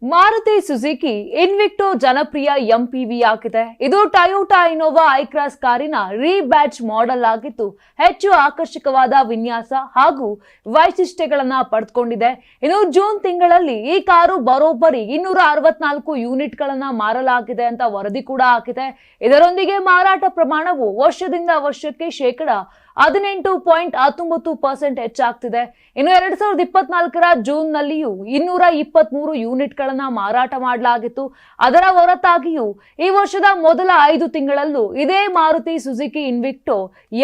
Maruti Suzuki ಇನ್ವಿಕ್ಟೋ ಜನಪ್ರಿಯ MPV ಆಗಿದೆ. ಇದು ಟೊಯೋಟಾ ಇನೋವಾ ಐಕ್ರಾಸ್ ಕಾರಿನ ರೀಬ್ಯಾಚ್ ಮಾಡೆಲ್ ಆಗಿದ್ದು ಹೆಚ್ಚು ಆಕರ್ಷಕವಾದ ವಿನ್ಯಾಸ ಹಾಗೂ ವೈಶಿಷ್ಟ್ಯಗಳನ್ನ ಪಡೆದುಕೊಂಡಿದೆ. ಇನ್ನು ಜೂನ್ ತಿಂಗಳಲ್ಲಿ ಈ ಕಾರು ಬರೋಬ್ಬರಿ 264 ಯೂನಿಟ್ಗಳನ್ನ ಮಾರಲಾಗಿದೆ ಅಂತ ವರದಿ ಕೂಡ ಆಗಿದೆ. ಇದರೊಂದಿಗೆ ಮಾರಾಟ ಪ್ರಮಾಣವು ವರ್ಷದಿಂದ ವರ್ಷಕ್ಕೆ %18.19% ಹೆಚ್ಚಾಗ್ತಿದೆ. ಇನ್ನು 2024ರ ಜೂನ್ ನಲ್ಲಿಯೂ 223 ಯೂನಿಟ್ಗಳನ್ನ ಮಾರಾಟ ಮಾಡಲಾಗಿತ್ತು. ಅದರ ಹೊರತಾಗಿಯೂ ಈ ವರ್ಷದ ಮೊದಲ 5 ತಿಂಗಳಲ್ಲೂ ಇದೇ ಮಾರುತಿ ಸುಜುಕಿ ಇನ್ವಿಕ್ಟೋ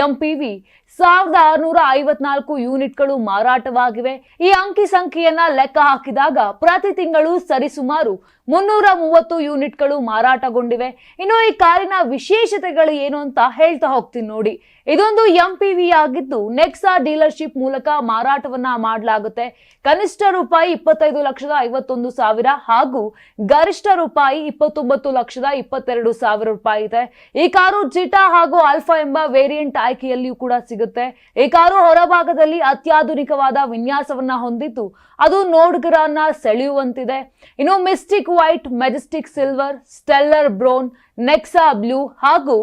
ಎಂಪಿವಿ 1654 ಯೂನಿಟ್ಗಳು ಮಾರಾಟವಾಗಿವೆ. ಈ ಅಂಕಿ ಸಂಖ್ಯೆಯನ್ನ ಲೆಕ್ಕ ಹಾಕಿದಾಗ ಪ್ರತಿ ತಿಂಗಳು ಸರಿಸುಮಾರು 330 ಯೂನಿಟ್ಗಳು ಮಾರಾಟಗೊಂಡಿವೆ. ಇನ್ನು ಈ ಕಾರಿನ ವಿಶೇಷತೆಗಳು ಏನು ಅಂತ ಹೇಳ್ತಾ ಹೋಗ್ತೀನಿ ನೋಡಿ. ಇದೊಂದು ಎಂಪಿವಿ ಆಗಿದ್ದು ನೆಕ್ಸಾ ಡೀಲರ್ಶಿಪ್ ಮೂಲಕ ಮಾರಾಟವನ್ನ ಮಾಡಲಾಗುತ್ತೆ. ಕನಿಷ್ಠ ರೂಪಾಯಿ 25,51,000 ಹಾಗೂ ಗರಿಷ್ಠ ರೂಪಾಯಿ 29,22,000 ರೂಪಾಯಿ ಇದೆ. ಈ ಕಾರು ಜಿಟಾ ಹಾಗೂ ಆಲ್ಫಾ ಎಂಬ ವೇರಿಯಂಟ್ ಆಯ್ಕೆಯಲ್ಲಿಯೂ ಕೂಡ ಸಿಗುತ್ತೆ. ಈ ಕಾರು ಹೊರಭಾಗದಲ್ಲಿ ಅತ್ಯಾಧುನಿಕವಾದ ವಿನ್ಯಾಸವನ್ನ ಹೊಂದಿದ್ದು ಅದು ನೋಡುಗರನ್ನ ಸೆಳೆಯುವಂತಿದೆ. ಇನ್ನು mistake white, Majestic silver, stellar brown, Nexa blue ಹಾಗೂ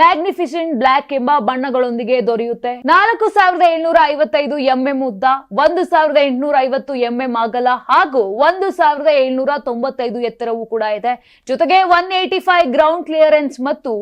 ಮ್ಯಾಗ್ನಿಫಿಸೆಂಟ್ ಬ್ಲಾಕ್ ಎಂಬ ಬಣ್ಣಗಳೊಂದಿಗೆ ದೊರೆಯುತ್ತೆ. 4755 ಎಂಎಂ ಉದ್ದ, 1850 ಎಂಎಂ ಅಗಲ ಹಾಗೂ 1795 ಎತ್ತರವೂ ಕೂಡ ಇದೆ. ಜೊತೆಗೆ 185 ಗ್ರೌಂಡ್ ಕ್ಲಿಯರೆನ್ಸ್ ಮತ್ತು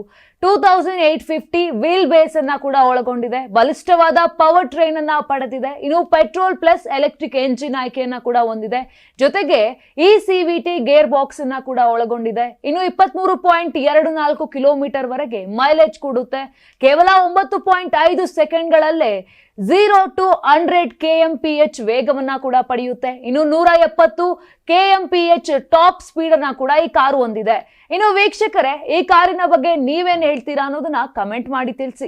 2850 ವೀಲ್ ಬೇಸ್ ಅನ್ನ ಕೂಡ ಒಳಗೊಂಡಿದೆ. ಬಲಿಷ್ಠವಾದ ಪವರ್ ಟ್ರೈನ್ ಅನ್ನ ಪಡೆದಿದೆ. ಇನ್ನು ಪೆಟ್ರೋಲ್ ಪ್ಲಸ್ ಎಲೆಕ್ಟ್ರಿಕ್ ಎಂಜಿನ್ ಆಯ್ಕೆಯನ್ನ ಕೂಡ ಹೊಂದಿದೆ. ಜೊತೆಗೆ ಈ ಸಿವಿಟಿ ಗೇರ್ ಬಾಕ್ಸ್ ಅನ್ನ ಕೂಡ ಒಳಗೊಂಡಿದೆ. ಇನ್ನು 23.24 ಕಿಲೋಮೀಟರ್ ವರೆಗೆ ಮೈಲೇಜ್ ಕೊಡುತ್ತೆ. ಕೇವಲ 9.5 ಸೆಕೆಂಡ್ಗಳಲ್ಲೇ 0 to 100 kmph ವೇಗವನ್ನ ಕೂಡ ಪಡೆಯುತ್ತೆ. ಇನ್ನು 170 kmph ಟಾಪ್ ಸ್ಪೀಡ್ ಅನ್ನ ಕೂಡ ಈ ಕಾರು ಹೊಂದಿದೆ. ಇನ್ನು ವೀಕ್ಷಕರೇ, ಈ ಕಾರಿನ ಬಗ್ಗೆ ನೀವೇನ್ ಹೇಳ್ತೀರಾ ಅನ್ನೋದನ್ನ ಕಮೆಂಟ್ ಮಾಡಿ ತಿಳಿಸಿ.